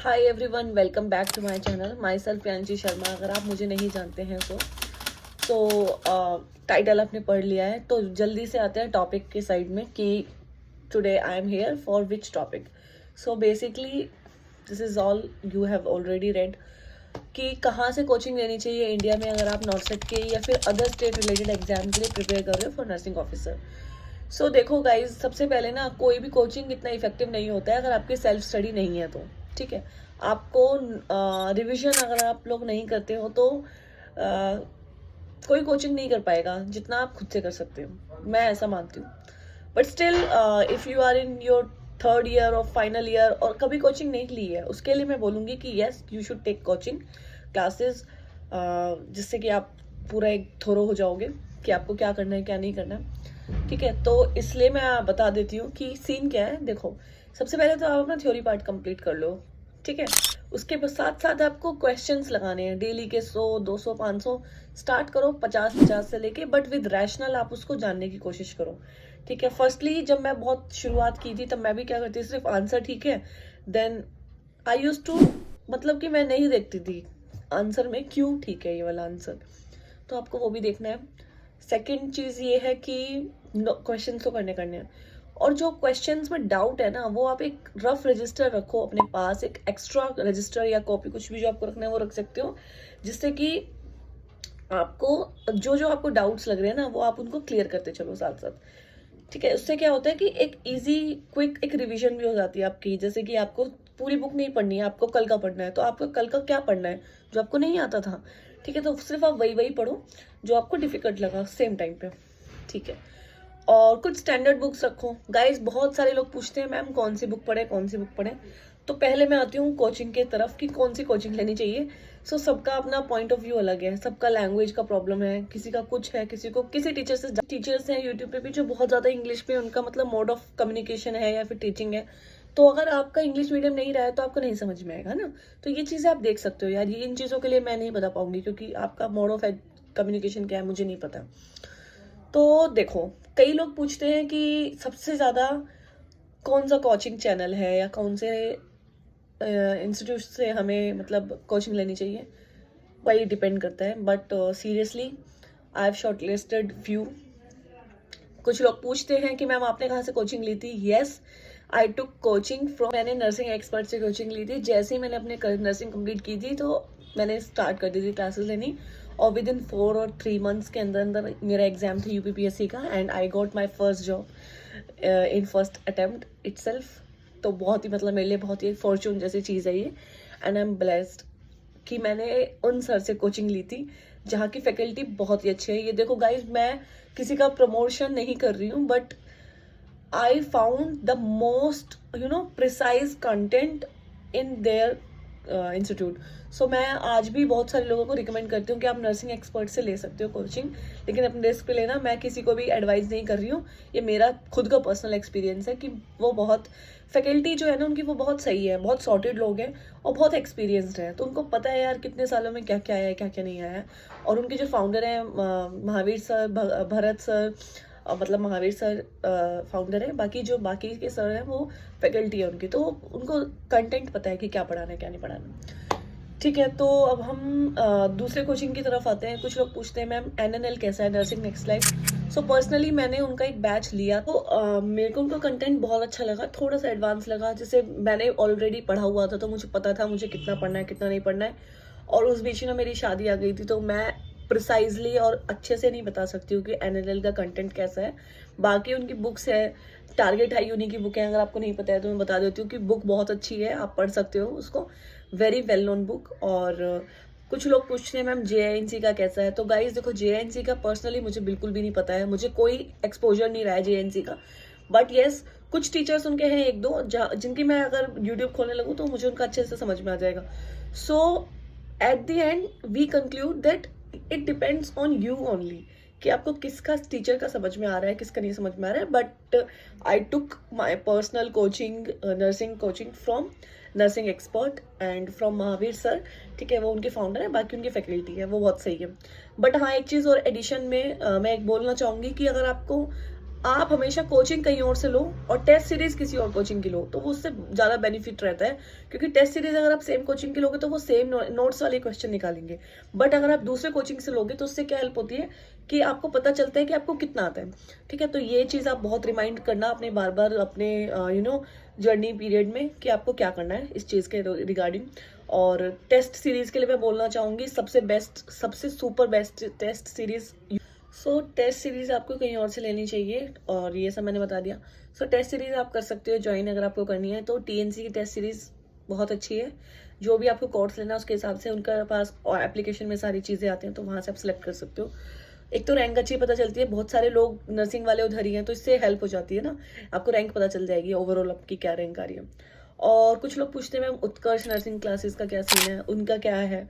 Hi everyone, welcome back to my channel. Myself Priyanshi Sharma. अगर आप मुझे नहीं जानते हैं तो टाइटल आपने पढ़ लिया है, तो जल्दी से आते हैं टॉपिक के साइड में कि today I am here for which topic. So basically this is all you have already red कि कहाँ से कोचिंग लेनी चाहिए इंडिया में अगर आप नॉर्थ सेट के या फिर अदर स्टेट रिलेटेड एग्जाम के लिए प्रिपेयर कर रहे हो फॉर नर्सिंग ऑफिसर। सो देखो गाइज, सबसे पहले ना कोई भी कोचिंग इतना इफेक्टिव नहीं होता है अगर आपकी सेल्फ स्टडी नहीं है तो। ठीक है, आपको रिवीजन अगर आप लोग नहीं करते हो तो कोई कोचिंग नहीं कर पाएगा जितना आप खुद से कर सकते हो, मैं ऐसा मानती हूँ। But still if you are in your third year और फाइनल ईयर और कभी कोचिंग नहीं ली है, उसके लिए मैं बोलूँगी कि yes you should take coaching classes, जिससे कि आप पूरा एक थोरो हो जाओगे कि आपको क्या करना है क्या नहीं करना है। ठीक है, तो इसलिए मैं बता देती हूँ कि सीन क्या है। देखो, सबसे पहले तो आप अपना थ्योरी पार्ट कंप्लीट कर लो। ठीक है, उसके साथ साथ आपको क्वेश्चंस लगाने हैं डेली के 100, 200, 500 स्टार्ट करो 50 से लेके, बट विद रैशनल आप उसको जानने की कोशिश करो। ठीक है, फर्स्टली जब मैं बहुत शुरुआत की थी तब मैं भी क्या करती थी, सिर्फ आंसर ठीक है देन आई यूज टू, मतलब कि मैं नहीं देखती थी आंसर में क्यों ठीक है ये वाला आंसर, तो आपको वो भी देखना है। सेकंड चीज़ ये है कि क्वेश्चन तो करने हैं, और जो क्वेश्चंस में डाउट है ना वो आप एक रफ रजिस्टर रखो अपने पास, एक एक्स्ट्रा रजिस्टर या कॉपी, कुछ भी जो आपको रखना है वो रख सकते हो, जिससे कि आपको जो जो आपको डाउट्स लग रहे हैं ना वो आप उनको क्लियर करते चलो साथ साथ। ठीक है, उससे क्या होता है कि एक इजी क्विक एक रिवीजन भी हो जाती है आपकी। जैसे कि आपको पूरी बुक नहीं पढ़नी है, आपको कल का पढ़ना है, तो आपको कल का क्या पढ़ना है जो आपको नहीं आता था। ठीक है, तो सिर्फ आप वही पढ़ो जो आपको डिफिकल्ट लगा सेम टाइम पे। ठीक है, और कुछ स्टैंडर्ड बुक्स रखो। गाइज, बहुत सारे लोग पूछते हैं मैम कौन सी बुक पढ़े कौन सी बुक पढ़े, तो पहले मैं आती हूँ कोचिंग के तरफ कि कौन सी कोचिंग लेनी चाहिए। सो सबका अपना पॉइंट ऑफ व्यू अलग है, सबका लैंग्वेज का प्रॉब्लम है, किसी का कुछ है, किसी को किसी टीचर्स हैं यूट्यूब पे भी जो बहुत ज़्यादा इंग्लिश पे उनका मतलब मोड ऑफ कम्युनिकेशन है या फिर टीचिंग है, तो अगर आपका इंग्लिश मीडियम नहीं रहा है तो आपको नहीं समझ में आएगा ना। तो ये चीज़ें आप देख सकते हो यार, ये इन चीज़ों के लिए मैं नहीं बता पाऊंगी क्योंकि आपका मोड ऑफ कम्युनिकेशन क्या है मुझे नहीं पता। तो देखो, कई लोग पूछते हैं कि सबसे ज़्यादा कौन सा कोचिंग चैनल है या कौन से इंस्टीट्यूट से हमें मतलब कोचिंग लेनी चाहिए, वही डिपेंड करता है। But seriously I have short listed few. कुछ लोग पूछते हैं कि मैम आपने कहाँ से कोचिंग ली थी। Yes, I took coaching from, मैंने नर्सिंग एक्सपर्ट से कोचिंग ली थी। जैसे ही मैंने अपने नर्सिंग कंप्लीट की थी तो मैंने स्टार्ट कर दी थी क्लासेस लेनी, और विद इन 4 और 3 मंथ्स के अंदर अंदर मेरा एग्जाम था यूपीपीएससी का, and I got my first job in first attempt itself. तो बहुत ही मतलब मेरे लिए बहुत ही फॉर्चून जैसी चीज़ है ये, एंड आई एम ब्लेस्ड कि मैंने उन सर से कोचिंग ली थी जहाँ की फैकल्टी बहुत ही अच्छी है। ये देखो गाइज, मैं किसी का प्रमोशन नहीं कर रही हूँ, but I found the most precise content in their institute. So मैं आज भी बहुत सारे लोगों को रिकमेंड करती हूँ कि आप नर्सिंग एक्सपर्ट से ले सकते हो कोचिंग, लेकिन अपने रिस्क पे लेना। मैं किसी को भी एडवाइस नहीं कर रही हूँ, ये मेरा खुद का पर्सनल एक्सपीरियंस है कि वो बहुत फैकल्टी जो है ना उनकी वो बहुत सही है, बहुत सॉर्टेड लोग हैं और बहुत एक्सपीरियंसड हैं, तो उनको पता है यार कितने सालों में क्या क्या आया है क्या क्या नहीं आया है। और उनके जो फाउंडर हैं महावीर सर, भरत सर, मतलब महावीर सर फाउंडर है, बाकी जो बाकी के सर हैं वो फैकल्टी है उनकी, तो उनको कंटेंट पता है कि क्या पढ़ाना है क्या नहीं पढ़ाना। ठीक है, तो अब हम दूसरे कोचिंग की तरफ आते हैं। कुछ लोग पूछते हैं मैम NNL कैसा है, nursing next life. So personally मैंने उनका एक बैच लिया, तो मेरे को उनका कंटेंट बहुत अच्छा लगा, थोड़ा सा एडवांस लगा। जैसे मैंने ऑलरेडी पढ़ा हुआ था तो मुझे पता था मुझे कितना पढ़ना है कितना नहीं पढ़ना है, और उस बीच में मेरी शादी आ गई थी, तो मैं प्रिसाइजली और अच्छे से नहीं बता सकती हूँ कि NNL का कंटेंट कैसा है। बाकी उनकी बुक्स है, टारगेट हाई उन्हीं की बुक है, अगर आपको नहीं पता है तो मैं बता देती हूँ कि बुक बहुत अच्छी है, आप पढ़ सकते हो उसको, वेरी वेल नोन बुक। और कुछ लोग पूछते हैं मैम JNC का कैसा है, तो गाइज देखो JNC का पर्सनली मुझे बिल्कुल भी नहीं पता है, मुझे कोई एक्सपोजर नहीं रहा है JNC का। बट येस, कुछ टीचर्स उनके हैं एक दो जिनकी मैं अगर यूट्यूब खोलने लगूँ तो मुझे उनका अच्छे से समझ में आ जाएगा। So at the end we conclude that it depends on you only कि आपको किसका टीचर का समझ में आ रहा है किसका नहीं समझ में आ रहा है। But I took my personal coaching, nursing coaching from nursing expert and from Mahavir sir. ठीक है, वो उनके फाउंडर है, बाकी उनकी फैकल्टी है वो बहुत सही है। बट हाँ, एक चीज़ और एडिशन में मैं एक बोलना चाहूँगी कि अगर आपको आप हमेशा कोचिंग कहीं और से लो और टेस्ट सीरीज किसी और कोचिंग की लो, तो वो उससे ज़्यादा बेनिफिट रहता है, क्योंकि टेस्ट सीरीज अगर आप सेम कोचिंग की लोगे तो वो सेम नोट्स वाले क्वेश्चन निकालेंगे। बट अगर आप दूसरे कोचिंग से लोगे तो उससे क्या हेल्प होती है कि आपको पता चलता है कि आपको कितना आता है। ठीक है, तो ये चीज़ आप बहुत रिमाइंड करना अपने बार बार अपने जर्नी पीरियड में कि आपको क्या करना है इस चीज़ के रिगार्डिंग। और टेस्ट सीरीज के लिए मैं बोलना चाहूँगी सबसे बेस्ट, सबसे सुपर बेस्ट टेस्ट सीरीज। सो टेस्ट सीरीज आपको कहीं और से लेनी चाहिए, और ये सब मैंने बता दिया। सो टेस्ट सीरीज आप कर सकते हो ज्वाइन अगर आपको करनी है तो। टीएनसी की टेस्ट सीरीज बहुत अच्छी है, जो भी आपको कोर्स लेना है उसके हिसाब से उनके पास एप्लीकेशन में सारी चीज़ें आती हैं, तो वहाँ से आप सिलेक्ट कर सकते हो। एक तो रैंक अच्छी पता चलती है, बहुत सारे लोग नर्सिंग वाले उधर ही हैं, तो इससे हेल्प हो जाती है ना, आपको रैंक पता चल जाएगी ओवरऑल आपकी क्या रैंक आ रही है। और कुछ लोग पूछते हैं मैम उत्कर्ष नर्सिंग क्लासेस का क्या सीन है, उनका क्या है।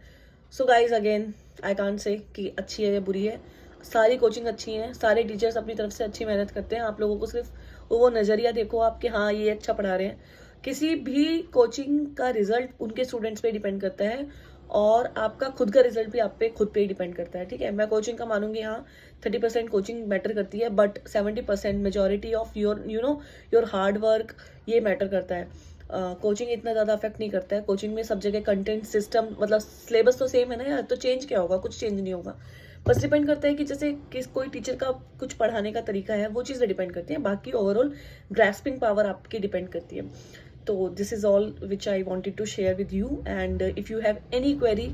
So guys again I can't say कि अच्छी है या बुरी है, सारी कोचिंग अच्छी हैं, सारे टीचर्स अपनी तरफ से अच्छी मेहनत करते हैं। आप लोगों को सिर्फ वो नज़रिया देखो आप कि हाँ ये अच्छा पढ़ा रहे हैं। किसी भी कोचिंग का रिजल्ट उनके स्टूडेंट्स पे डिपेंड करता है, और आपका खुद का रिजल्ट भी आप पे खुद पे ही डिपेंड करता है। ठीक है, मैं कोचिंग का मानूंगी हाँ 30% कोचिंग मैटर करती है, but 70% majority of your your hard work ये मैटर करता है। कोचिंग इतना ज़्यादा अफेक्ट नहीं करता है। कोचिंग में सब जगह कंटेंट सिस्टम मतलब सिलेबस तो सेम है ना यार, तो चेंज क्या होगा, कुछ चेंज नहीं होगा। बस डिपेंड करता है कि जैसे किस कोई टीचर का कुछ पढ़ाने का तरीका है, वो चीज़ें डिपेंड करती हैं। बाकी ओवरऑल ग्रास्पिंग पावर आपकी डिपेंड करती है। तो this is all which I wanted to share with you, and if you have any query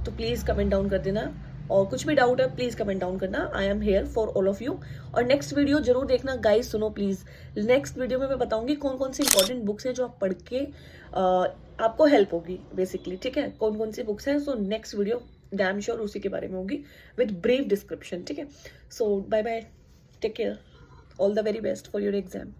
तो प्लीज़ कमेंट डाउन कर देना, और कुछ भी डाउट है प्लीज़ कमेंट डाउन करना। I am here for all of you. और नेक्स्ट वीडियो जरूर देखना गाइज, सुनो प्लीज़। नेक्स्ट वीडियो में मैं बताऊंगी कौन कौन सी इंपॉर्टेंट बुक्स हैं जो आप पढ़ के आपको हेल्प होगी बेसिकली। ठीक है, कौन कौन सी बुक्स हैं। So next video damn sure उसी के बारे में होगी विद ब्रीफ डिस्क्रिप्शन। ठीक है, so bye bye, take care, all the very best for your exam.